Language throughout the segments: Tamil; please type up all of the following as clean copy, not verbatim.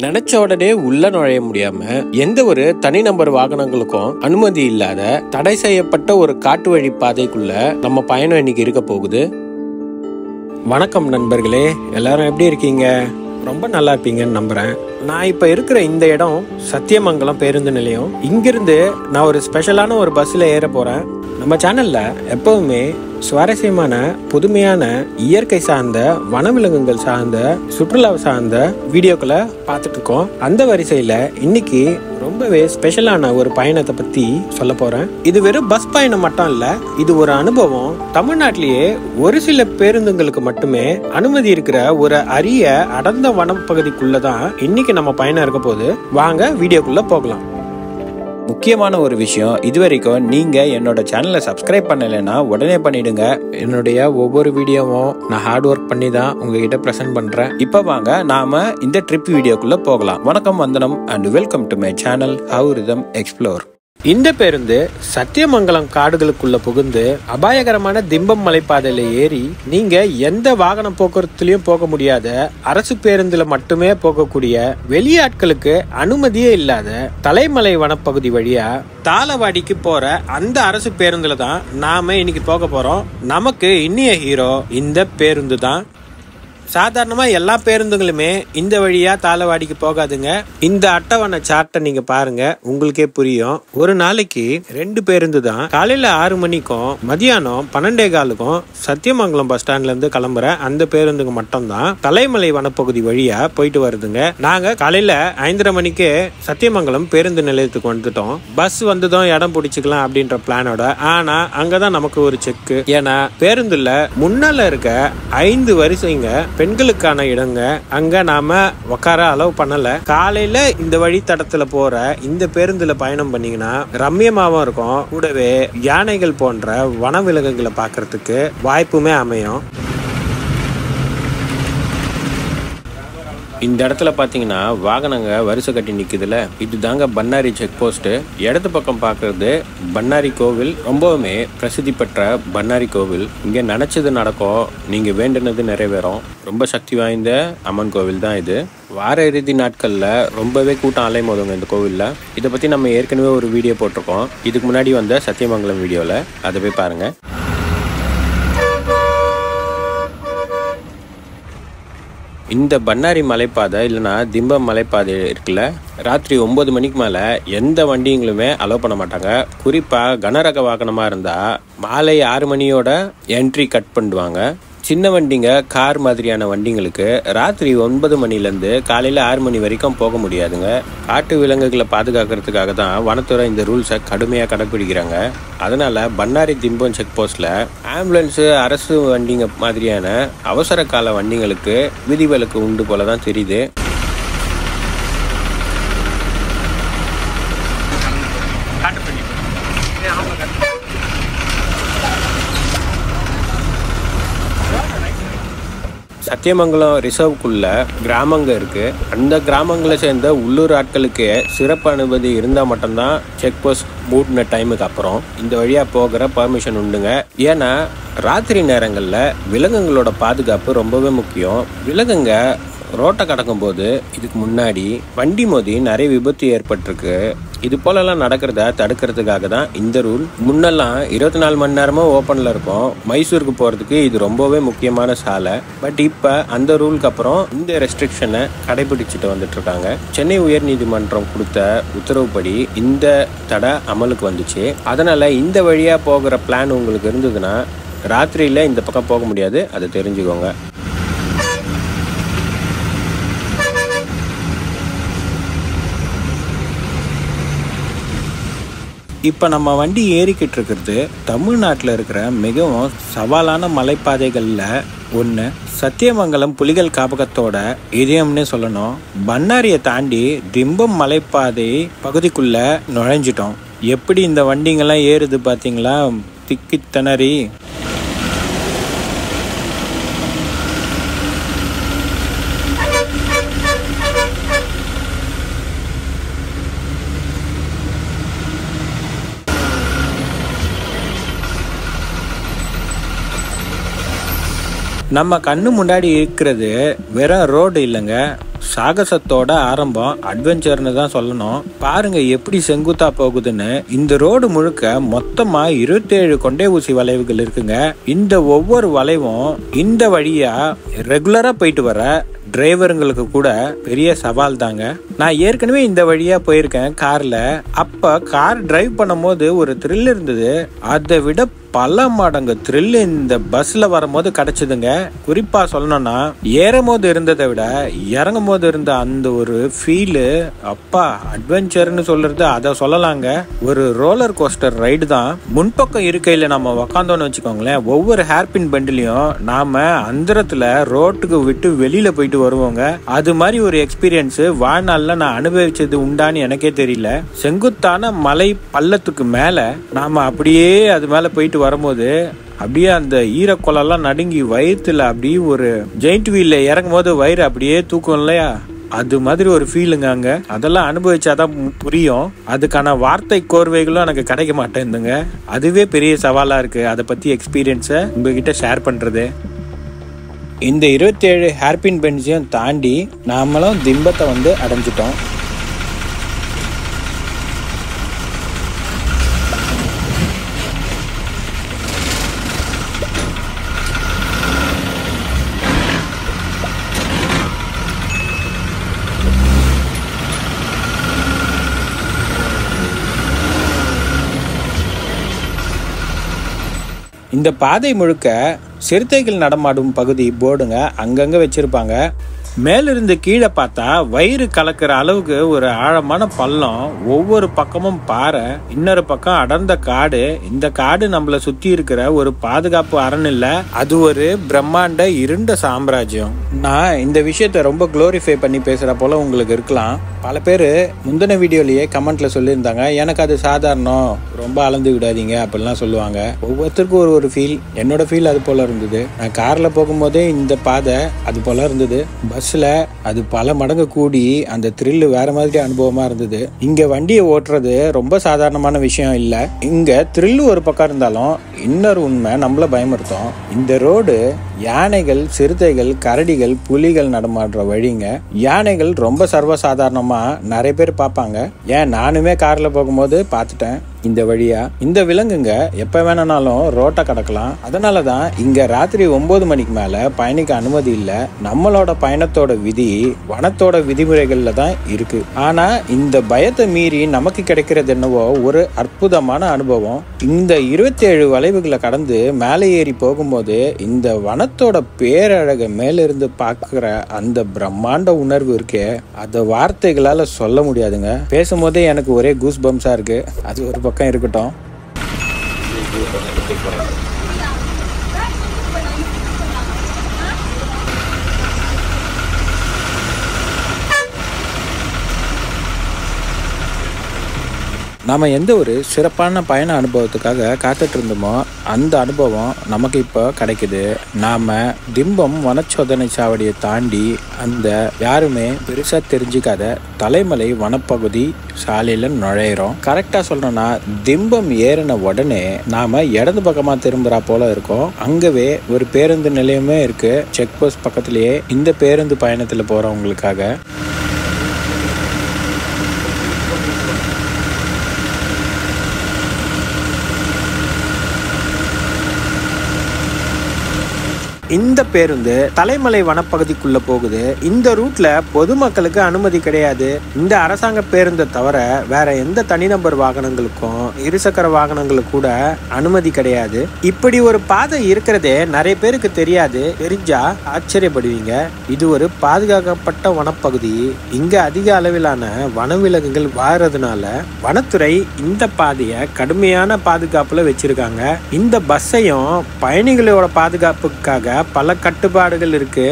நினைச்ச உடனே உள்ள நுழைய முடியாம எந்த ஒரு தனிநபர் வாகனங்களுக்கும் அனுமதி இல்லாத தடை செய்யப்பட்ட ஒரு காட்டு வழி பாதைக்குள்ள நம்ம பயணம் இன்னைக்கு இருக்க போகுது. வணக்கம் நண்பர்களே, எல்லாரும் எப்படி இருக்கீங்க? ரொம்ப நல்லா இருப்பீங்கன்னு நம்புறேன். நான் இப்ப இருக்கிற இந்த இடம் சத்தியமங்கலம் பேருந்து நிலையம். இங்கிருந்து நான் ஒரு ஸ்பெஷலான ஒரு பஸ்ல ஏற போறேன். நம்ம சேனல்ல எப்பவுமே சுவாரஸ்யமான புதுமையான இயற்கை சார்ந்த வனவிலங்குகள் சார்ந்த சுற்றுலா சார்ந்த வீடியோக்களை பார்த்துட்டு இருக்கோம். அந்த வரிசையில இன்னைக்கு ரொம்பவே ஸ்பெஷலான ஒரு பயணத்தை பத்தி சொல்ல போறேன். இது வெறும் பஸ் பயணம் மட்டும் இல்ல, இது ஒரு அனுபவம். தமிழ்நாட்டிலேயே ஒரு சில பேருந்துங்களுக்கு மட்டுமே அனுமதி இருக்கிற ஒரு அரிய அடர்ந்த வனப்பகுதிக்குள்ளதான் இன்னைக்கு நம்ம பயணம் இருக்க போது. வாங்க வீடியோக்குள்ள போகலாம். முக்கியமான ஒரு விஷயம், இதுவரைக்கும் நீங்க என்னோட சேனலை சப்ஸ்கிரைப் பண்ணலைன்னா உடனே பண்ணிடுங்க. என்னுடைய ஒவ்வொரு வீடியோவும் நான் ஹார்ட் ஒர்க் பண்ணி தான் உங்ககிட்ட பிரசன்ட் பண்றேன். இப்ப வாங்க நாம இந்த ட்ரிப் வீடியோக்குள்ள போகலாம். வணக்கம், வந்தனம் and welcome to my channel have rhythm explore. இந்த பேருந்து சத்தியமங்கலம் காடுகளுக்குள்ள புகுந்து அபாயகரமான திம்பம் மலைப்பாதையில ஏறி நீங்க எந்த வாகன போக்குவரத்துலயும் போக முடியாத அரசு பேருந்துல மட்டுமே போகக்கூடிய வெளியாட்களுக்கு அனுமதியே இல்லாத தலைமலை வனப்பகுதி வழியா தாளவாடிக்கு போற அந்த அரசு பேருந்துல தான் நாம இன்னைக்கு போக போறோம். நமக்கு இன்னிய ஹீரோ இந்த பேருந்து தான். சாதாரணமா எல்லா பேருந்துகளுமே இந்த வழியா தாளவாடிக்கு போகாதுங்க. இந்த அட்டவணை சார்ட்டை நீங்க பாருங்க, உங்களுக்கே புரியும். ஒரு நாளைக்கு 2 பேருந்து தான். காலையில 6 மணிக்கும் மதியானம் 12:15க்கும் சத்தியமங்கலம் பஸ் ஸ்டாண்ட்ல இருந்து கிளம்புற அந்த பேருந்துங்க மட்டும் தான் தலைமலை வனப்பகுதி வழியா போயிட்டு வருதுங்க. நாங்க காலையில 5:30 மணிக்கு சத்தியமங்கலம் பேருந்து நிலையத்துக்கு வந்துட்டோம். பஸ் வந்ததும் இடம் பிடிச்சிக்கலாம் அப்படின்ற பிளானோட. ஆனா அங்கதான் நமக்கு ஒரு செக். ஏன்னா பேருந்துல முன்னால இருக்க 5 வரிசைங்க பெண்களுக்கான இடங்க. அங்க நாம உட்கார அலோவ் பண்ணல. காலையில இந்த வழித்தடத்துல போற இந்த பேருந்துல பயணம் பண்ணீங்கன்னா ரம்யமாவும் இருக்கும். கூடவே யானைகள் போன்ற வனவிலங்குகளை பாக்குறதுக்கு வாய்ப்புமே அமையும். இந்த இடத்துல பாத்தீங்கன்னா வாகனங்க வரிசை கட்டி நிக்குதுல, இது தாங்க பண்ணாரி செக் போஸ்ட். இடது பக்கம் பாக்குறது பண்ணாரி கோவில். ரொம்பவுமே பிரசித்தி பெற்ற பண்ணாரி கோவில். இங்க நினைச்சது நடக்கும், நீங்க வேண்டினது நிறைவேறும். ரொம்ப சக்தி வாய்ந்த அம்மன் கோவில் தான் இது. வார இறுதி நாட்கள்ல ரொம்பவே கூட்டம் அலைமோதுங்க இந்த கோவில்ல. இதை பத்தி நம்ம ஏற்கனவே ஒரு வீடியோ போட்டிருக்கோம். இதுக்கு முன்னாடி வந்த சத்தியமங்கலம் வீடியோல, அதை போய் பாருங்க. இந்த பண்ணாரி மலைப்பாதை இல்லைன்னா திம்பம் மலைப்பாதை இருக்குல்ல, ராத்திரி 9 மணிக்கு மேலே எந்த வண்டிங்களுமே அலோவ் பண்ண மாட்டாங்க. குறிப்பாக கனரக வாகனமாக இருந்தால் மாலை 6 மணியோட என்ட்ரி கட் பண்ணுவாங்க. சின்ன வண்டிங்க, கார் மாதிரியான வண்டிங்களுக்கு ராத்திரி 9 மணிலேருந்து காலையில் 6 மணி வரைக்கும் போக முடியாதுங்க. காட்டு விலங்குகளை பாதுகாக்கிறதுக்காக தான் வனத்துறை இந்த ரூல்ஸை கடுமையாக கடைப்பிடிக்கிறாங்க. அதனால பண்ணாரி திம்பம் செக் போஸ்ட்ல ஆம்புலன்ஸு, அரசு வண்டிங்க மாதிரியான அவசர கால வண்டிங்களுக்கு விதிவிலக்கு உண்டு போல தான் தெரியுது. சத்தியமங்கலம் ரிசர்வ்க்குள்ள கிராமங்க இருக்கு. அந்த கிராமங்களை சேர்ந்த உள்ளூர் ஆட்களுக்கு சிறப்பு அனுமதி இருந்தால் மட்டும்தான் செக் போஸ்ட் மூடின டைமுக்கு அப்புறம் இந்த வழியா போகிற பர்மிஷன் உண்டுங்க. ஏன்னா ராத்திரி நேரங்களில் விலங்குகளோட பாதுகாப்பு ரொம்பவே முக்கியம். விலங்குங்க ரோட்டை கடக்கும் போது இதுக்கு முன்னாடி வண்டி மோதி நிறைய விபத்து ஏற்பட்டிருக்கு. இது போலலாம் நடக்கிறத தடுக்கிறதுக்காக தான் இந்த ரூல். முன்னெல்லாம் 24 மணி நேரமும் ஓப்பனில் இருக்கும். மைசூருக்கு போகிறதுக்கு இது ரொம்பவே முக்கியமான சாலை. பட் இப்போ அந்த ரூலுக்கு அப்புறம் இந்த ரெஸ்ட்ரிக்ஷனை கடைபிடிச்சிட்டு வந்துட்டு இருக்காங்க. சென்னை உயர்நீதிமன்றம் கொடுத்த உத்தரவுப்படி இந்த தடை அமலுக்கு வந்துச்சு. அதனால இந்த வழியாக போகிற பிளான் உங்களுக்கு இருந்ததுன்னா ராத்திரியில் இந்த பக்கம் போக முடியாது, அதை தெரிஞ்சுக்கோங்க. இப்போ நம்ம வண்டி ஏறிக்கிட்டு இருக்கிறது தமிழ்நாட்டில் இருக்கிற மிகவும் சவாலான மலைப்பாதைகளில் ஒன்று. சத்தியமங்கலம் புலிகள் காப்பகத்தோட இதயம்னே சொல்லணும். பண்ணாரியை தாண்டி திம்பம் மலைப்பாதை பகுதிக்குள்ள நுழைஞ்சிட்டோம். எப்படி இந்த வண்டிங்கெல்லாம் ஏறுது பார்த்தீங்களா, திக்கி திணறி. நம்ம கண்ணு முன்னாடி இருக்கிறது வெறும் ரோடு இல்லைங்க, சாகசத்தோட ஆரம்பம், அட்வென்ச்சர்னு தான் சொல்லணும். பாருங்க எப்படி செங்குத்தா போகுதுன்னு. இந்த ரோடு முழுக்க மொத்தமா 27 கொண்டை ஊசி வளைவுகள் இருக்குங்க. இந்த ஒவ்வொரு வளைவும் இந்த வழியா ரெகுலரா போயிட்டு வர டிரைவருங்களுக்கு கூட பெரிய சவால் தாங்க. நான் ஏற்கனவே இந்த வழியா போயிருக்கேன் கார்ல. அப்ப கார் டிரைவ் பண்ணும் போது ஒரு த்ரில் இருந்தது. அதை விட பல மடங்கு த்ரில் இந்த பஸ்ல வரும்போது கிடைச்சதுங்க. குறிப்பா சொல்லணும்னா ஏறும் போது இருந்ததை விட இறங்கும் போது இருந்த அந்த ஒரு ஃபீலு, அப்பா அட்வென்ச்சர்னு சொல்றது அதை சொல்லலாங்க. ஒரு ரோலர் கோஸ்டர் ரைடு தான். முன்பக்கம் இருக்கையில நம்ம உக்காந்தோன்னு வச்சுக்கோங்களேன், ஒவ்வொரு ஹேர்பின் பெண்ட்லயும் நாம அந்தரத்துல ரோட்டுக்கு விட்டு வெளியில போயிட்டு வருவோங்க. அது மாதிரி ஒரு எக்ஸ்பீரியன்ஸ் வாழ்நாள்ல நான் அனுபவிச்சது உண்டான்னு எனக்கே தெரியல. செங்குத்தான மலை பள்ளத்துக்கு மேல நாம அப்படியே அது மேல போயிட்டு வரும்போது அப்படியே அந்த ஈரக்குளம்லாம் நடுங்கி வயிற்றுல அப்படியே ஒரு ஜெயிண்ட் வீல்ல இறங்கும் போது வயிறு அப்படியே தூக்கும் இல்லையா, அது மாதிரி ஒரு ஃபீலுங்க. அங்க அதெல்லாம் அனுபவிச்சாதான் புரியும். அதுக்கான வார்த்தை கோர்வைகளும் எனக்கு கிடைக்க மாட்டேங்குதுங்க. அதுவே பெரிய சவாலா இருக்கு. அதை பத்தி எக்ஸ்பீரியன்ஸை உங்ககிட்ட ஷேர் பண்றது. இந்த 27 ஹேர்பின் பென்ஸையும் தாண்டி நாமளும் திம்பத்தை அடைஞ்சிட்டோம். இந்த பாதை முழுக்க சிறுத்தைகள் நடமாடும் பகுதி போர்டுங்க அங்கங்க வச்சிருப்பாங்க. மேலிருந்து கீழே பார்த்தா வயிறு கலக்கிற அளவுக்கு ஒரு ஆழமான பள்ளம். ஒவ்வொரு பக்கமும் பாறை, இன்னொரு பக்கம் அடர்ந்த காடு. இந்த காடு நம்மள சுத்தி இருக்கிற ஒரு பாதுகாப்பு அரண் இல்ல, அது ஒரு பிரம்மாண்ட இருண்ட சாம்ராஜ்யம். நான் இந்த விஷயத்த ரொம்ப குளோரிஃபை பண்ணி பேசுற போல உங்களுக்கு இருக்கலாம். பல பேர் முந்தின வீடியோலயே கமெண்ட்ல சொல்லியிருந்தாங்க, எனக்கு அது சாதாரணம், ரொம்ப அளந்து விடாதீங்க அப்படிலாம் சொல்லுவாங்க. ஒவ்வொருத்தருக்கும் ஒரு ஃபீல். என்னோட ஃபீல் அது போல இருந்தது. நான் கார்ல போகும்போதே இந்த பாதை அது போல இருந்தது. பஸ்ல அது பல மடங்கு கூடி அந்த த்ரில் வேற மாதிரி அனுபவமா இருந்தது. இங்க வண்டியை ஓட்டுறது ரொம்ப சாதாரணமான விஷயம் இல்ல. இங்க த்ரில் ஒரு பக்கம் இருந்தாலும் இன்னொரு உண்மை நம்மள பயமுறுத்தும். இந்த ரோடு யானைகள், சிறுத்தைகள், கரடிகள், புலிகள் நடமாடுற வழிங்க. யானைகள் ரொம்ப சர்வசாதாரணமா நிறைய பேர் பார்ப்பாங்க. ஏன் நானுமே கார்ல போகும்போது பார்த்துட்டேன். இந்த வழியா இந்த விலங்குங்க எப்ப வேணாலும் ரோட்டை கடக்கலாம். அதனாலதான் இங்க ராத்திரி 9 மணிக்கு மேல பயணிக்க அனுமதி இல்ல. நம்மளோட பயணத்தோட விதி வனத்தோட விதிமுறைகள்ல தான் இருக்கு. ஆனா இந்த பயத்தை மீறி நமக்கு கிடைக்கிறது என்னவோ ஒரு அற்புதமான அனுபவம். இந்த 27 வளைவுகளை கடந்து மேலே ஏறி போகும்போது இந்த வனத்தோட பேரழக மேலிருந்து பார்க்கிற அந்த பிரம்மாண்ட உணர்வு இருக்கே, அதை வார்த்தைகளால சொல்ல முடியாதுங்க. பேசும்போதே எனக்கு ஒரே கூஸ் பம்ஸா இருக்கு. அது ஒரு பக்கம் இருக்கட்டும். நாம எந்த ஒரு சிறப்பான பயண அனுபவத்துக்காக காத்துட்டு இருந்தோமோ அந்த அனுபவம் நமக்கு இப்போ கிடைக்குது. நாம திம்பம் வனச்சோதனை சாவடியை தாண்டி அந்த யாருமே பெருசா தெரிஞ்சுக்காத தலைமலை வனப்பகுதி சாலையில நுழையிறோம். கரெக்டா சொல்லணும்னா திம்பம் ஏறின உடனே நாம இடது பக்கமா திரும்புறா போல இருக்கும். அங்கவே ஒரு பேருந்து நிலையமே இருக்கு செக் போஸ்ட் பக்கத்திலேயே, இந்த பேருந்து பயணத்துல போறவங்களுக்காக. இந்த பேருந்து தலைமலை வனப்பகுதிக்குள்ள போகுது. இந்த ரூட்ல பொதுமக்களுக்கு அனுமதி கிடையாது. இந்த அரசாங்க பேருந்தை தவிர வேற எந்த தனிநபர் வாகனங்களுக்கும் இருசக்கர வாகனங்களுக்கு கூட அனுமதி கிடையாது. இப்படி ஒரு பாதை இருக்கிறதே நிறைய பேருக்கு தெரியாது. தெரிஞ்சா ஆச்சரியப்படுவீங்க. இது ஒரு பாதுகாக்கப்பட்ட வனப்பகுதி. இங்க அதிக அளவிலான வனவிலங்குகள் வாழறதுனால வனத்துறை இந்த பாதையை கடுமையான பாதுகாப்புல வச்சிருக்காங்க. இந்த பஸ்ஸையும் பயணிகளோட பாதுகாப்புக்காக பல கட்டுப்பாடுகள் இருக்கு.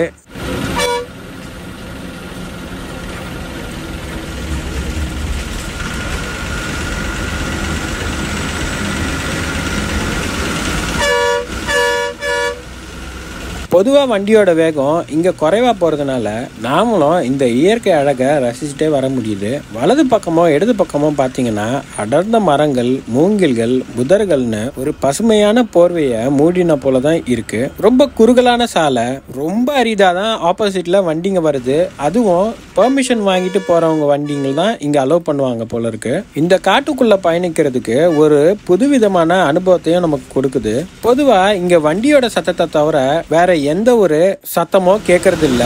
பொதுவாக வண்டியோட வேகம் இங்கே குறைவாக போகிறதுனால நாமளும் இந்த இயற்கை அழகை ரசிச்சுட்டே வர முடியுது. வலது பக்கமோ இடது பக்கமோ பார்த்தீங்கன்னா அடர்ந்த மரங்கள், மூங்கில்கள், புதர்கள்னு ஒரு பசுமையான போர்வையை மூடின போல தான் இருக்கு. ரொம்ப குறுகலான சாலை, ரொம்ப அரிதாக தான் ஆப்போசிட்ல வண்டிங்க வருது. அதுவும் பெர்மிஷன் வாங்கிட்டு போறவங்க வண்டிங்கள் தான் இங்க அலோவ் பண்ணுவாங்க போல இருக்கு. இந்த காட்டுக்குள்ள பயணிக்கிறதுக்கு ஒரு புதுவிதமான அனுபவத்தையும் நமக்கு கொடுக்குது. பொதுவா இங்க வண்டியோட சத்தத்தை தவிர வேற எந்த ஒரு சத்தமோ கேட்கறது இல்ல.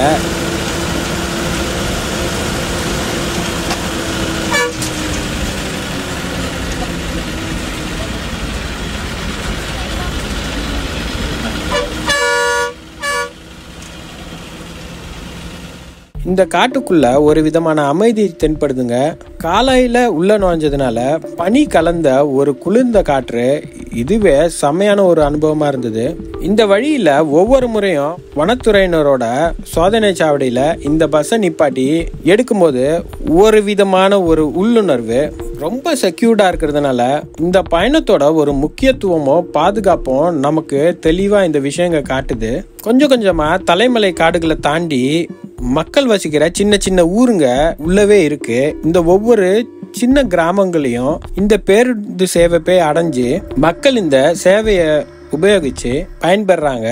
இந்த காட்டுக்குள்ள ஒரு விதமான அமைதி தென்படுதுங்க. காலையில உள்ள நுழைஞ்சதுனால பனி கலந்த ஒரு குளிர்ந்த காற்று, இதுவே செம்மையான ஒரு அனுபவமா இருந்தது. இந்த வழியில ஒவ்வொரு முறையும் வனத்துறையினரோட சோதனை சாவடியில இந்த பஸ்ஸை நிப்பாட்டி எடுக்கும்போது ஒரு விதமான ஒரு உள்ளுணர்வு, ரொம்ப செக்யூர்டா இருக்கிறதுனால இந்த பயணத்தோட ஒரு முக்கியத்துவமோ பாதுகாப்பும் நமக்கு தெளிவா இந்த விஷயங்கள் காட்டுது. கொஞ்சம் கொஞ்சமா தலைமலை காடுகளை தாண்டி மக்கள் வசிக்கிற சின்ன சின்ன ஊருங்க உள்ளவே இருக்கு. இந்த ஒவ்வொரு சின்ன கிராமங்களையும் இந்த பேருந்து சேவை போய் அடைஞ்சு மக்கள் இந்த சேவையை உபயோகிச்சு பயன்பெறாங்க.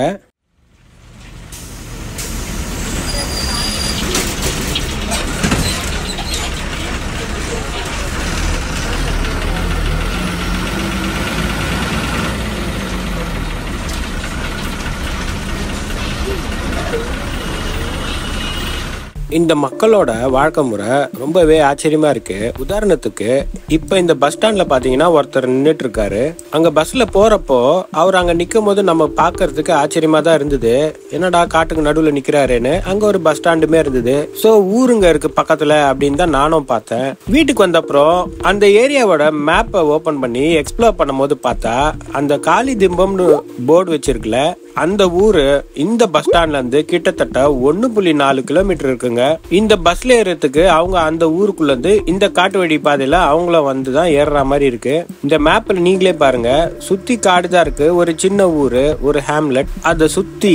இந்த மக்களோட வாழ்க்கை முறை ரொம்பவே ஆச்சரியமா இருக்கு. உதாரணத்துக்கு இப்ப இந்த பஸ் ஸ்டாண்ட்ல பாத்தீங்கன்னா ஒருத்தர் நின்றுட்டு இருக்காரு. அங்க பஸ்ல போறப்போ அவர் அங்க நிக்கும் போது நம்ம பாக்குறதுக்கு ஆச்சரியமா தான் இருந்தது. என்னடா காட்டுக்கு நடுவுல நிக்கிறாருன்னு. அங்க ஒரு பஸ் ஸ்டாண்டுமே இருந்தது. சோ ஊருங்க இருக்கு பக்கத்துல அப்படின்னு தான் நானும் பார்த்தேன். வீட்டுக்கு வந்த அப்புறம் அந்த ஏரியாவோட மேப்பை ஓபன் பண்ணி எக்ஸ்ப்ளோர் பண்ணும் போது பார்த்தா அந்த காளி திம்பம்னு போர்டு வச்சிருக்குல, அந்த ஊரு இந்த பஸ் ஸ்டாண்ட்ல இருந்து கிட்டத்தட்ட 1.4 கிலோமீட்டர் இருக்குங்க. இந்த பஸ்ல ஏறதுக்கு அவங்க அந்த ஊருக்குள்ள இருந்து இந்த காட்டு வழி பாதையில அவங்கள வந்துதான் ஏறுற மாதிரி இருக்கு. இந்த மேப்ல நீங்களே பாருங்க, சுத்தி காடுதான் இருக்கு. ஒரு சின்ன ஊரு, ஒரு ஹேம்லெட், அதை சுத்தி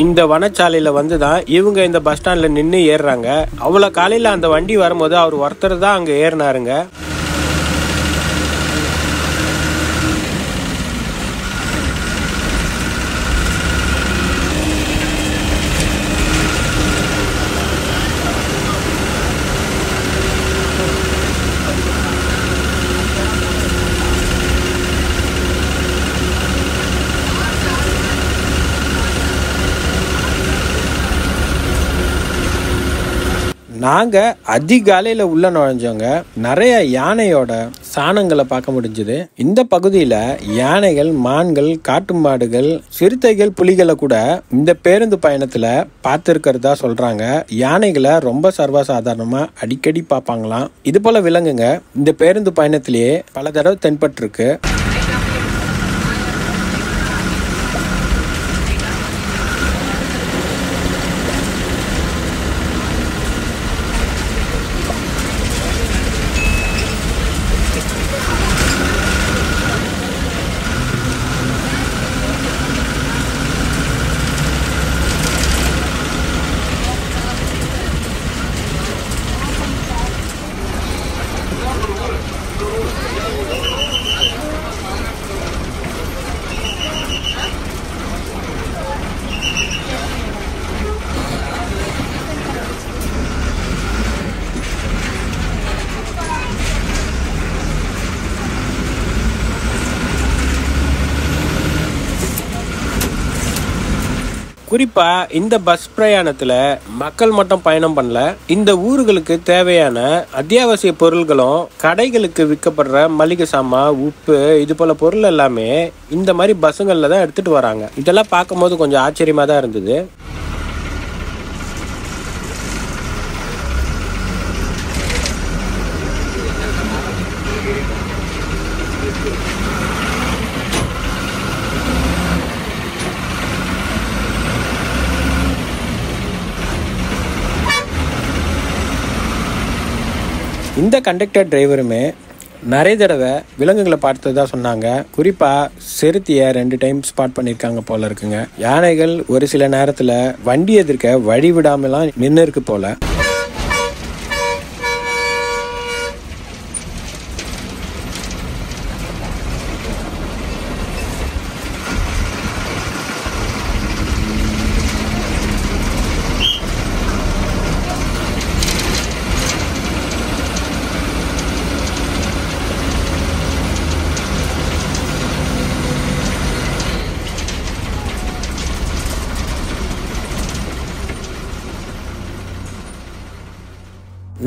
இந்த வனச்சாலையில வந்துதான் இவங்க இந்த பஸ் ஸ்டாண்ட்ல நின்று ஏறுறாங்க. அவ்வளவு காலையில அந்த வண்டி வரும்போது அவர் ஒருத்தர் தான் அங்க ஏறினாருங்க. நாங்க அதிகாலையில உள்ள நுழைஞ்சவங்க நிறைய யானையோட சாணங்களை பார்க்க முடிஞ்சது. இந்த பகுதியில யானைகள், மான்கள், காட்டு மாடுகள், சிறுத்தைகள், புலிகளை கூட இந்த பேருந்து பயணத்துல பார்த்திருக்கிறதா சொல்றாங்க. யானைகளை ரொம்ப சர்வசாதாரணமா அடிக்கடி பார்ப்பாங்களாம். இது போல விலங்குங்க இந்த பேருந்து பயணத்திலேயே பல தடவை தென்பட்டு இருக்கு. குறிப்பா இந்த பஸ் பிரயாணத்துல மக்கள் மட்டும் பயணம் பண்ணல. இந்த ஊர்களுக்கு தேவையான அத்தியாவசிய பொருள்களும், கடைகளுக்கு விற்கப்படுற மளிகை சாமான், உப்பு, இது போல பொருள் எல்லாமே இந்த மாதிரி பஸ்ஸுங்கள்ல தான் எடுத்துட்டு வராங்க. இதெல்லாம் பார்க்கும்போது கொஞ்சம் ஆச்சரியமா தான் இருந்தது. இந்த கண்டக்டர் டிரைவருமே நிறைய தடவை விலங்குகளை பார்த்ததா சொன்னாங்க. குறிப்பா சிறுத்தையை 2 டைம் ஸ்பாட் பண்ணிருக்காங்க போல இருக்குங்க. யானைகள் ஒரு சில நேரத்துல வண்டி எதிர்க்க வழி விடாமலாம் நின்று இருக்கு போல.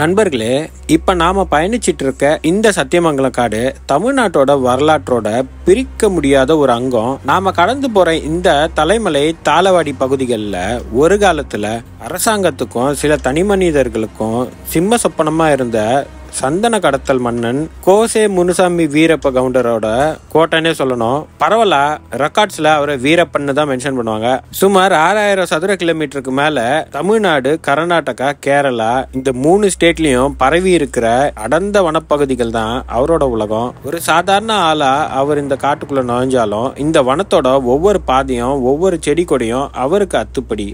நண்பர்களே, இப்ப நாம பயணிச்சிட்டு இருக்க இந்த சத்தியமங்கலம் காடு தமிழ்நாட்டோட வரலாற்றோட பிரிக்க முடியாத ஒரு அங்கம். நாம கடந்து போற இந்த தலைமலை தாளவாடி பகுதிகளில் ஒரு காலத்துல அரசாங்கத்துக்கும் சில தனி மனிதர்களுக்கும் சிம்ம சொப்பனமா இருந்த சந்தன கடத்தல் மன்னன் கோசே முனுசாமி வீரப்ப கவுண்டரோட கோட்டைனே சொல்லணும். பரவலா ரெக்கார்ட்ஸ்ல அவரை வீரப்பன்னு தான் மென்ஷன் பண்ணுவாங்க. சுமார் 6000 சதுர கிலோமீட்டருக்கு மேல தமிழ்நாடு, கர்நாடகா, கேரளா இந்த 3 ஸ்டேட்லயும் பரவி இருக்கிற அடர்ந்த வனப்பகுதிகள் தான் அவரோட உலகம். ஒரு சாதாரண ஆளா அவர் இந்த காட்டுக்குள்ள நுழைஞ்சாலும் இந்த வனத்தோட ஒவ்வொரு பாதையும் ஒவ்வொரு செடி கொடியும் அவருக்கு அத்துப்படி.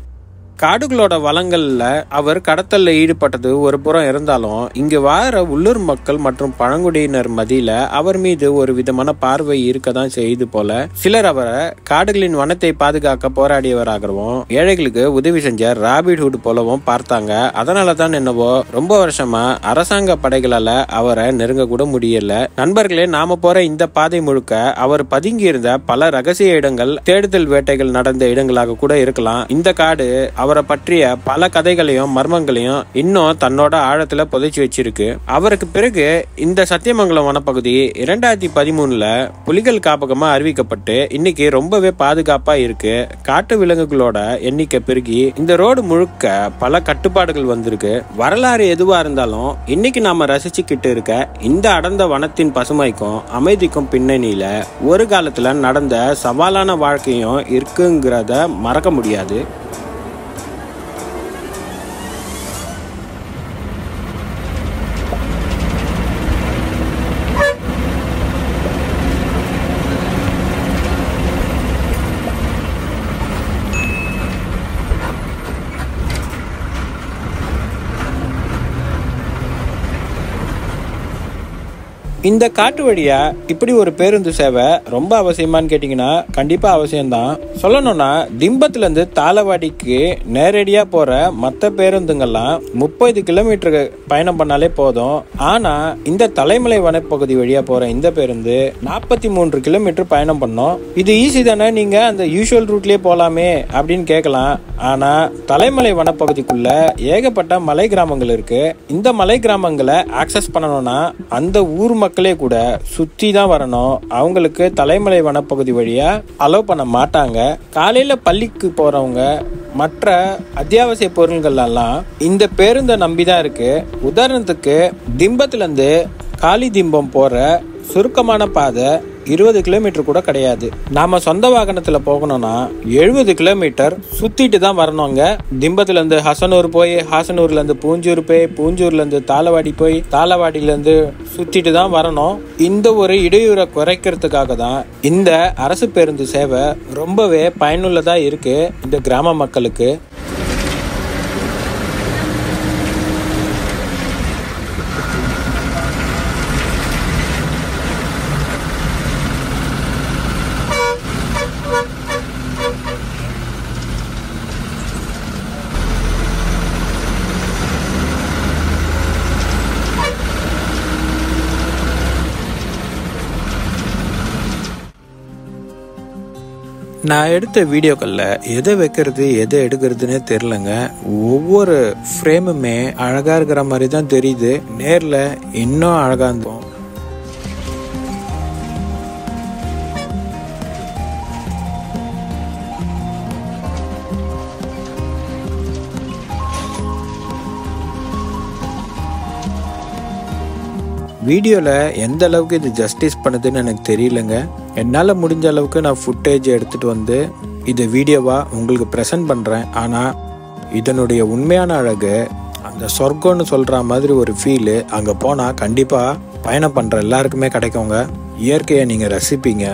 காடுகளோட வளங்கள்ல அவர் கடத்தல்ல ஈடுபட்டது ஒரு புறம் இருந்தாலும் இங்கு வாழ உள்ளூர் மக்கள் மற்றும் பழங்குடியினர் மத்தியில அவர் மீது ஒரு விதமான பார்வை இருக்கதான் செய்து போல. சிலர் அவரை காடுகளின் வனத்தை பாதுகாக்க போராடியவராகவும் ஏழைகளுக்கு உதவி செஞ்ச ராபின்ஹுட் போலவும் பார்த்தாங்க. அதனாலதான் என்னவோ ரொம்ப வருஷமா அரசாங்க படைகளால அவரை நெருங்க கூட முடியல. நண்பர்களே, நாம போற இந்த பாதை முழுக்க அவர் பதுங்கி இருந்த பல ரகசிய இடங்கள், தேடுதல் வேட்டைகள் நடந்த இடங்களாக கூட இருக்கலாம். இந்த காடு அவரை பற்றிய பல கதைகளையும் மர்மங்களையும் இன்னும் தன்னோட ஆழத்துல புதைச்சி வச்சிருக்கு. அவருக்கு பிறகு இந்த சத்தியமங்கலம் வனப்பகுதி 2013ல புலிகள் காப்பகமா அறிவிக்கப்பட்டு இன்னைக்கு ரொம்பவே பாதுகாப்பா இருக்கு. காட்டு விலங்குகளோட எண்ணிக்கை பெருகி இந்த ரோடு முழுக்க பல கட்டுப்பாடுகள் வந்திருக்கு. வரலாறு எதுவா இருந்தாலும் இன்னைக்கு நாம ரசிச்சுக்கிட்டு இருக்க இந்த அடர்ந்த வனத்தின் பசுமைக்கும் அமைதிக்கும் பின்னணியில ஒரு காலத்துல நடந்த சவாலான வாழ்க்கையும் இருக்குங்கிறத மறக்க முடியாது. இந்த காட்டு வழியா இப்படி ஒரு பேருந்து சேவை ரொம்ப அவசியமானு கேட்டீங்கன்னா கண்டிப்பா அவசியம்தான். சொல்லணும்னா திம்பத்துல இருந்து தாளவாடிக்கு நேரடியா போற மற்ற பேருந்துங்கள்லாம் 30 கிலோமீட்டர் பயணம் பண்ணாலே போதும். ஆனா இந்த தலைமலை வனப்பகுதி வழியா போற இந்த பேருந்து 43 கிலோமீட்டர் பயணம் பண்ணோம். இது ஈஸி தானே, நீங்க அந்த யூஷுவல் ரூட்லயே போலாமே அப்படின்னு கேட்கலாம். ஆனா தலைமலை வனப்பகுதிக்குள்ள ஏகப்பட்ட மலை கிராமங்கள் இருக்கு. இந்த மலை கிராமங்களை ஆக்சஸ் பண்ணணும்னா அந்த ஊர் மக்களே கூட சுத்தி தான் வரணும். அவங்களுக்கு தலைமலை வனப்பகுதி வழியா அலோவ் பண்ண மாட்டாங்க. காலையில பள்ளிக்கு போறவங்க மற்ற அத்தியாவசிய பொருட்கள் எல்லாம் இந்த பேருந்தை நம்பிதான் இருக்கு. உதாரணத்துக்கு திம்பத்துல இருந்து காலி திம்பம் போற சுருக்கமான பாதை 20 கிலோமீட்டர் கூட கிடையாது. நாம சொந்த வாகனத்துல போகணும்னா 70 கிலோமீட்டர் சுத்திட்டு தான் வரணுங்க. திம்பத்துல இருந்து ஹசனூர் போய், ஹாசனூர்ல இருந்து பூஞ்சூர் போய், பூஞ்சூர்ல இருந்து தாளவாடி போய், தாளவாடியில இருந்து சுத்திட்டு தான் வரணும். இந்த ஒரு இடையூறை குறைக்கிறதுக்காக தான் இந்த அரசு பேருந்து சேவை ரொம்பவே பயனுள்ளதா இருக்கு இந்த கிராம மக்களுக்கு. நான் எடுத்த வீடியோக்கள்ல எதை வைக்கிறது எதை எடுக்கிறதுனே தெரியலங்க. ஒவ்வொரு ஃப்ரேமுமே அழகா இருக்கிற மாதிரி தான் தெரியுது. நேர்ல இன்னும் அழகா இருந்தோம். வீடியோவில் எந்த அளவுக்கு இது ஜஸ்டிஸ் பண்ணுதுன்னு எனக்கு தெரியலங்க. என்னால் முடிஞ்ச அளவுக்கு நான் ஃபுட்டேஜ் எடுத்துகிட்டு வந்து இதை வீடியோவாக உங்களுக்கு ப்ரெசென்ட் பண்ணுறேன். ஆனால் இதனுடைய உண்மையான அழகு, அந்த சொர்க்கம்னு சொல்கிற மாதிரி ஒரு ஃபீலு அங்கே போனால் கண்டிப்பாக பயணம் பண்ணுற எல்லாருக்குமே கிடைக்குங்க. இயற்கையை நீங்கள் ரசிப்பீங்க.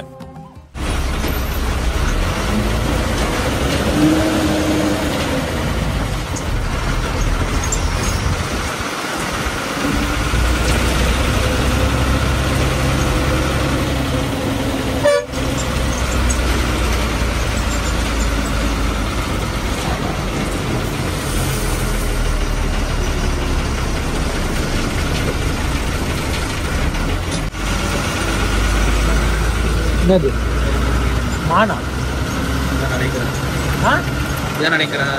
என்னது மானா நினைக்கிறேன்.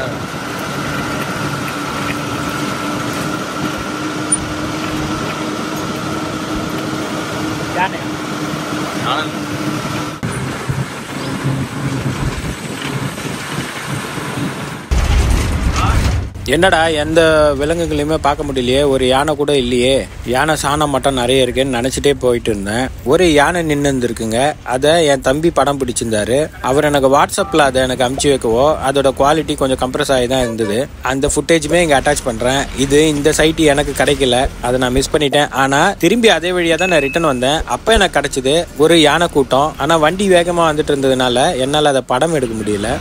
யானை என்னடா எந்த விலங்குகளையுமே பார்க்க முடியலையே, ஒரு யானை கூட இல்லையே, யானை சாணம் மட்டும் நிறைய இருக்குன்னு நினச்சிட்டே போயிட்டு இருந்தேன். ஒரு யானை நின்று இருந்துருக்குங்க. அதை என் தம்பி படம் பிடிச்சிருந்தாரு. அவர் எனக்கு வாட்ஸ்அப்பில் அதை எனக்கு அமுச்சு வைக்கவோ, அதோட குவாலிட்டி கொஞ்சம் கம்ப்ரஸ் ஆகி தான் இருந்தது. அந்த ஃபுட்டேஜுமே இங்கே அட்டாச் பண்ணுறேன். இந்த சைட்டு எனக்கு கிடைக்கல, அதை நான் மிஸ் பண்ணிட்டேன். ஆனால் திரும்பி அதே வழியாக தான் நான் ரிட்டர்ன் வந்தேன். அப்போ எனக்கு கிடைச்சிது ஒரு யானை கூட்டம். ஆனால் வண்டி வேகமாக வந்துட்டு இருந்ததுனால என்னால் அதை படம் எடுக்க முடியல.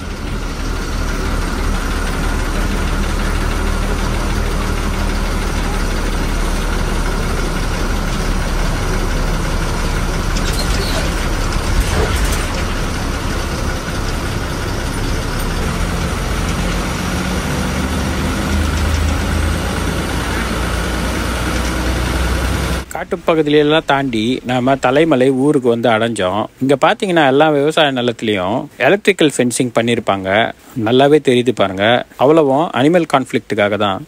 காட்டுப்பகுதியிலாம் தாண்டி நாம தலைமலை ஊருக்கு வந்து அடைஞ்சோம். இங்க பாத்தீங்கன்னா எல்லா விவசாய நிலத்திலையும் எலக்ட்ரிக்கல் ஃபென்சிங் பண்ணியிருப்பாங்க. நல்லாவே தெரியுது பாருங்க. அவ்வளவும் அனிமல் கான்ஃபிளிக்ட்டுக்காக தான்.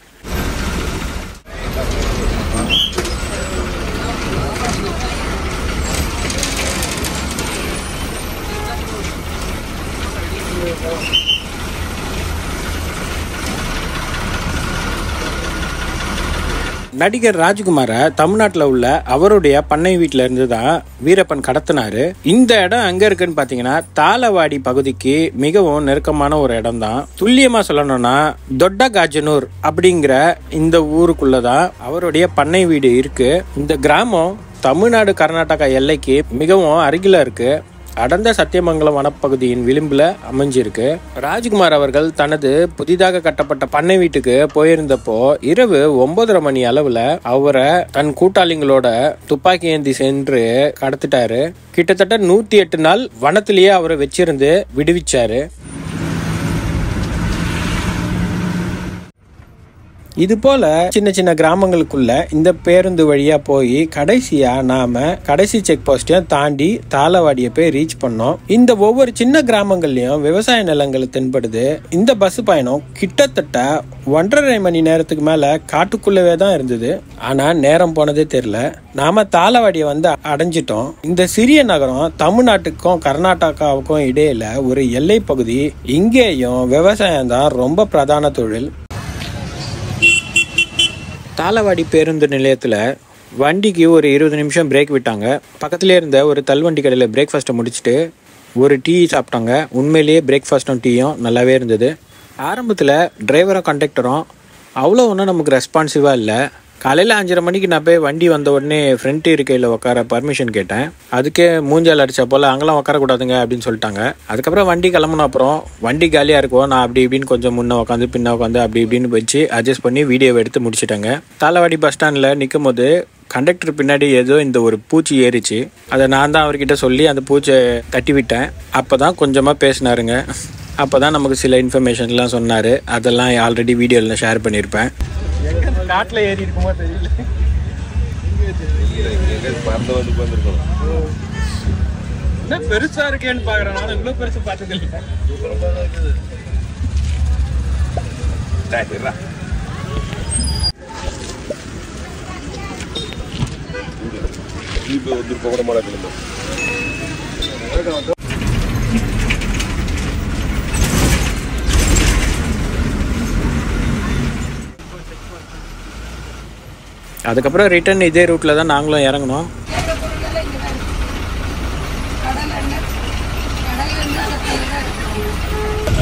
நடிகர் ராஜ்குமாரை தமிழ்நாட்டில் உள்ள அவருடைய பண்ணை வீட்டில இருந்து தான் வீரப்பன் கடத்தினாரு. இந்த இடம் எங்க இருக்குன்னு பாத்தீங்கன்னா தாளவாடி பகுதிக்கு மிகவும் நெருக்கமான ஒரு இடம் தான். துல்லியமா சொல்லணும்னா தொட்டகாஜனூர் அப்படிங்கிற இந்த ஊருக்குள்ளதான் அவருடைய பண்ணை வீடு இருக்கு. இந்த கிராமம் தமிழ்நாடு கர்நாடகா எல்லைக்கு மிகவும் அருகில இருக்கு. அடர்ந்த சத்தியமங்கலம் வனப்பகுதியின் விளிம்புல அமைஞ்சிருக்கு. ராஜ்குமார் அவர்கள் தனது புதிதாக கட்டப்பட்ட பண்ணை வீட்டுக்கு போயிருந்தப்போ இரவு 9:30 மணி அளவுல அவரை தன் கூட்டாளிங்களோட துப்பாக்கி ஏந்தி சென்று கடத்திட்டாரு. கிட்டத்தட்ட 108 நாள் வனத்திலேயே அவரை வச்சிருந்து விடுவிச்சாரு. இது போல சின்ன சின்ன கிராமங்களுக்குள்ள இந்த பேருந்து வழியா போய் கடைசியா நாம கடைசி செக் போஸ்டையும் தாண்டி தாளவாடியை போய் ரீச் பண்ணோம். இந்த ஒவ்வொரு சின்ன கிராமங்கள்லயும் விவசாய நிலங்கள் தென்படுது. இந்த பஸ் பயணம் கிட்டத்தட்ட 1.5 மணி நேரத்துக்கு மேல காட்டுக்குள்ளவே தான் இருந்தது. ஆனா நேரம் போனதே தெரியல. நாம தாளவாடியை வந்து அடைஞ்சிட்டோம். இந்த சிறிய நகரம் தமிழ்நாட்டுக்கும் கர்நாடகாவுக்கும் இடையில ஒரு எல்லை பகுதி. இங்கேயும் விவசாயம் தான் ரொம்ப பிரதான தொழில். தாளவாடி பேருந்து நிலையத்தில் வண்டிக்கு ஒரு 20 நிமிஷம் பிரேக் விட்டாங்க. பக்கத்துலேயே இருந்த ஒரு தள்ளுவண்டி கடையில் பிரேக்ஃபாஸ்ட்டை முடிச்சுட்டு ஒரு டீ சாப்பிட்டாங்க. உண்மையிலேயே பிரேக்ஃபாஸ்ட்டும் டீயும் நல்லாவே இருந்தது. ஆரம்பத்தில் டிரைவரும் கண்டக்டரும் அவ்வளோ ஒன்றும் நமக்கு ரெஸ்பான்சிவாக இல்லை. காலையில் 5:30 மணிக்கு நான் போய் வண்டி வந்த உடனே ஃப்ரண்ட் இருக்கையில் உட்கார பர்மிஷன் கேட்டேன். அதுக்கே மூஞ்சால் அடித்த போல் அங்கெல்லாம் உட்காரக்கூடாதுங்க அப்படின்னு சொல்லிட்டாங்க. அதுக்கப்புறம் வண்டி கிளம்புன அப்புறம் வண்டி காலியாக இருக்கும். நான் அப்படி இப்படின்னு கொஞ்சம் முன்னே உட்காந்து பின்ன உட்காந்து அப்படி இப்படின்னு வச்சு அட்ஜஸ்ட் பண்ணி வீடியோவை எடுத்து முடிச்சுட்டாங்க. தாளவாடி பஸ் ஸ்டாண்டில் நிற்கும் போது கண்டக்டர் பின்னாடி ஏதோ இந்த ஒரு பூச்சி ஏறிச்சு. அதை நான் தான் அவர்கிட்ட சொல்லி அந்த பூச்சை தட்டி விட்டேன். அப்போ தான் கொஞ்சமாக பேசினாருங்க. அப்போ தான் நமக்கு சில இன்ஃபர்மேஷன்லாம் சொன்னார். அதெல்லாம் ஆல்ரெடி வீடியோவில் ஷேர் பண்ணியிருப்பேன். காட்டில் ஏறி இருக்குமோ தெரியல. என்ன பெருசா இருக்கேன்னு பாக்குறேன். நான் இவ்வளவு பெருசு பார்த்தது இல்லை. அதுக்கப்புறம் ரிட்டர்ன் இதே ரூட்ல தான் நாங்களும் இறங்கணும்.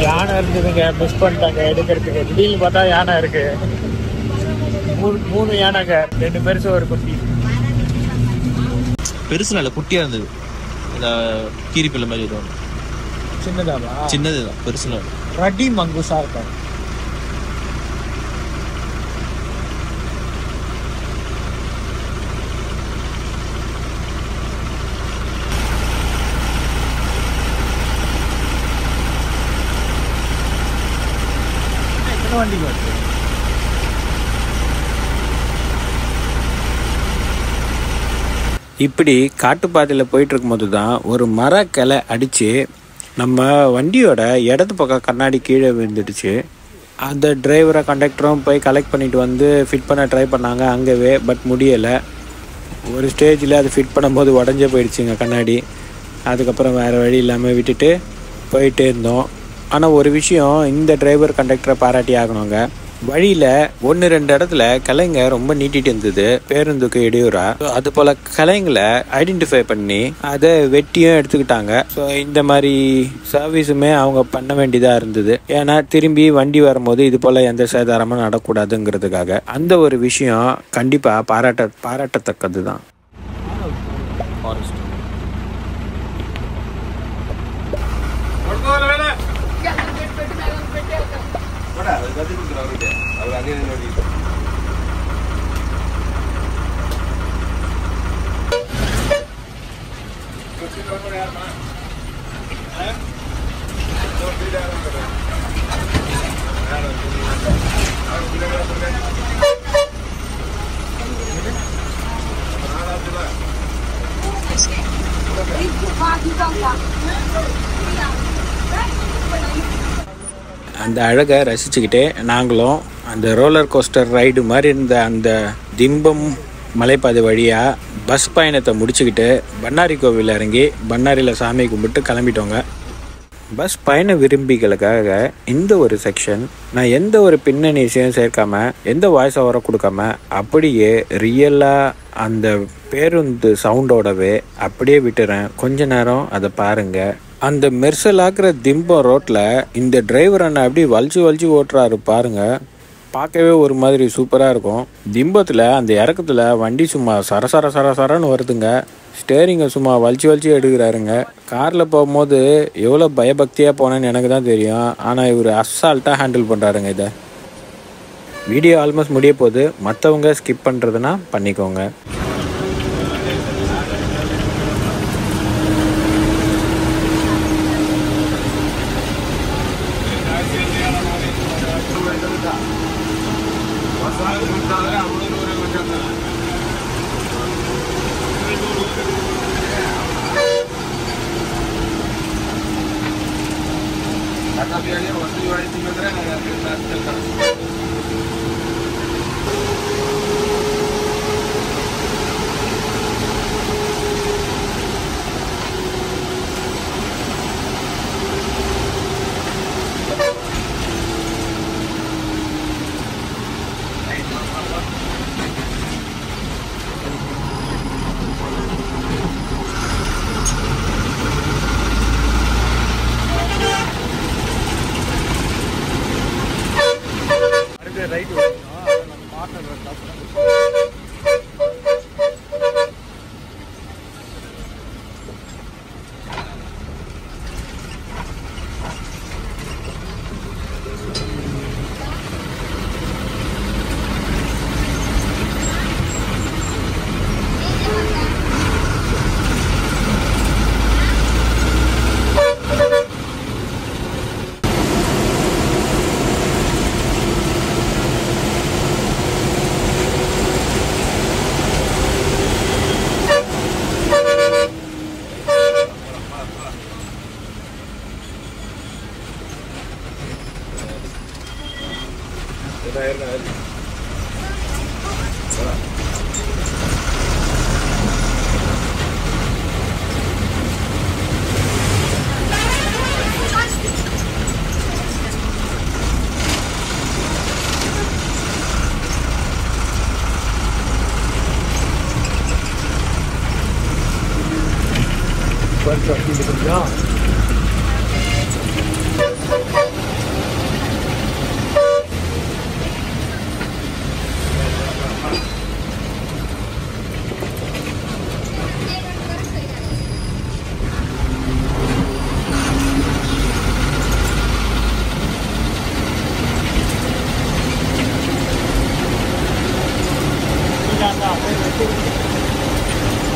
யானை இருந்ததுங்க, மிஸ் பண்ணிட்டாங்க எடுக்கிறதுக்கு. திடீர்னு பார்த்தா யானை இருக்கு. 3 யானைங்க, 2 பெருசு ஒரு குட்டி. பெருசு நல்ல குட்டியா இருந்தது. இந்த கீரிப்பிள்ளை மாதிரி இருக்கும். சின்னதாவா? சின்னதுதான், பெருசுல ரடி மங்குசா இருக்கும். எத்தனை வண்டி வருது? இப்படி காட்டுப்பாதையில் போயிட்டு இருக்கும்போது தான் ஒரு மரக்கிளை அடித்து நம்ம வண்டியோட இடது பக்கம் கண்ணாடி கீழே விழுந்துடுச்சு. அந்த டிரைவரை கண்டக்டரும் போய் கலெக்ட் பண்ணிட்டு வந்து ஃபிட் பண்ண ட்ரை பண்ணாங்க அங்கேவே. பட் முடியலை. ஒரு ஸ்டேஜில் அது ஃபிட் பண்ணும்போது உடஞ்சே போயிடுச்சுங்க கண்ணாடி. அதுக்கப்புறம் வேறு வழி இல்லாமல் விட்டுட்டு போயிட்டே இருந்தோம். ஆனால் ஒரு விஷயம் இந்த டிரைவர் கண்டக்டரை பாராட்டி ஆகணுங்க. வழியில் 1-2 இடத்துல கிளைங்க ரொம்ப நீட்டிட்டு இருந்தது, பேருந்துக்கு இடையூறா. அது போல் கிளைங்களை ஐடென்டிஃபை பண்ணி அதை வெட்டியும் எடுத்துக்கிட்டாங்க. ஸோ இந்த மாதிரி சர்வீஸுமே அவங்க பண்ண வேண்டியதாக இருந்தது. ஏன்னா திரும்பி வண்டி வரும்போது இது போல் எந்த சேதாரமும் நடக்கூடாதுங்கிறதுக்காக. அந்த ஒரு விஷயம் கண்டிப்பாக பாராட்டத்தக்கது தான். அந்த அழகை ரசிச்சுக்கிட்டே நாங்களும் அந்த ரோலர் கோஸ்டர் ரைடு மாதிரி இருந்த அந்த திம்பம் மலைப்பாதை வழியாக பஸ் பயணத்தை முடிச்சுக்கிட்டு பண்ணாரி கோவில் இறங்கி பண்ணாரியில் சாமி கும்பிட்டு கிளம்பிட்டோங்க. பஸ் பயண விரும்பிகளுக்காக இந்த ஒரு செக்ஷன் நான் எந்த ஒரு பின்னணி இசையும் சேர்க்காம, எந்த வாய்ஸ் ஓவரை கொடுக்காம, அப்படியே ரியலாக அந்த பேருந்து சவுண்டோடவே அப்படியே விட்டுறேன். கொஞ்ச நேரம் அதை பாருங்கள். அந்த மெர்சலாக்குற திம்பம் ரோட்டில் இந்த டிரைவர் அண்ணா அப்படியே வலிச்சு ஓட்டுறாரு பாருங்கள். பார்க்கவே ஒரு மாதிரி சூப்பராக இருக்கும். திம்பத்தில் அந்த இறக்கத்தில் வண்டி சும்மா சரன்னு வருதுங்க. ஸ்டேரிங்கை சும்மா வலிச்சு எடுக்கிறாருங்க. காரில் போகும்போது எவ்வளோ பயபக்தியாக போனேன்னு எனக்கு தான் தெரியும். ஆனால் இவர் அசால்ட்டாக ஹேண்டில் பண்ணுறாருங்க. இதை வீடியோ ஆல்மோஸ்ட் முடிய போகுது. மற்றவங்க ஸ்கிப் பண்ணுறதுனா பண்ணிக்கோங்க. ரைட்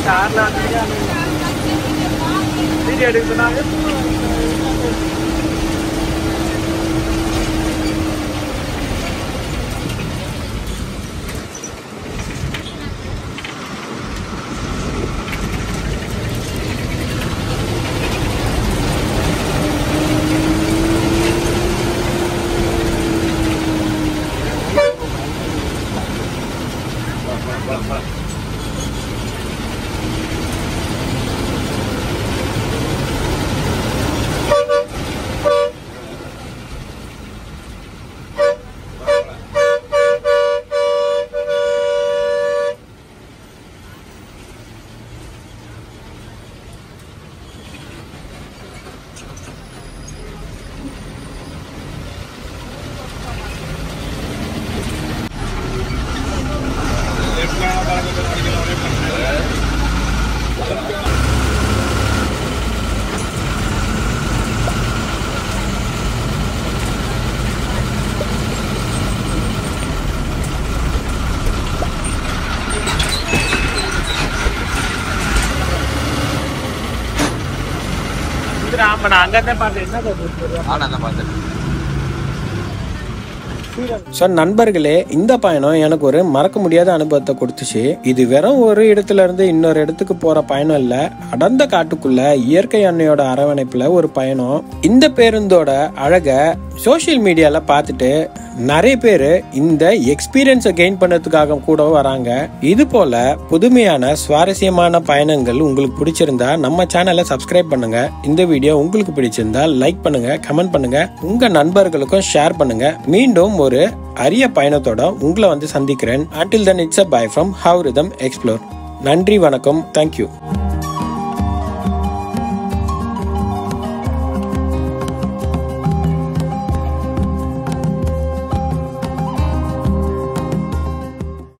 கார்ல வீடியோ எடுக்கிறாங்க. ஸோ நண்பர்களே, இந்த பயணம் எனக்கு ஒரு மறக்க முடியாத அனுபவத்தை கொடுத்துச்சு. இது வெறும் ஒரு இடத்துல இருந்து இன்னொரு இடத்துக்கு போற பயணம் இல்ல, அடர்ந்த காட்டுக்குள்ள இயற்கை அன்னையோட அரவணைப்புல ஒரு பயணம். இந்த பேருந்தோட அழக சோசியல் மீடியால பார்த்துட்டு நிறைய பேர் இந்த எக்ஸ்பீரியன்ஸை கெயின் பண்ணதுக்காக கூட வராங்க. இது போல புதுமையான சுவாரஸ்யமான பயணங்கள் உங்களுக்கு பிடிச்சிருந்தா நம்ம சேனலை சப்ஸ்கிரைப் பண்ணுங்க. இந்த வீடியோ உங்களுக்கு பிடிச்சிருந்தா லைக் பண்ணுங்க, கமெண்ட் பண்ணுங்க, உங்க நண்பர்களுக்கும் ஷேர் பண்ணுங்க. மீண்டும் ஒரு அரிய பயணத்தோட உங்களை வந்து சந்திக்கிறேன். Until then, it's a bye from How Rhythm Explore. நன்றி, வணக்கம், தேங்க்யூ.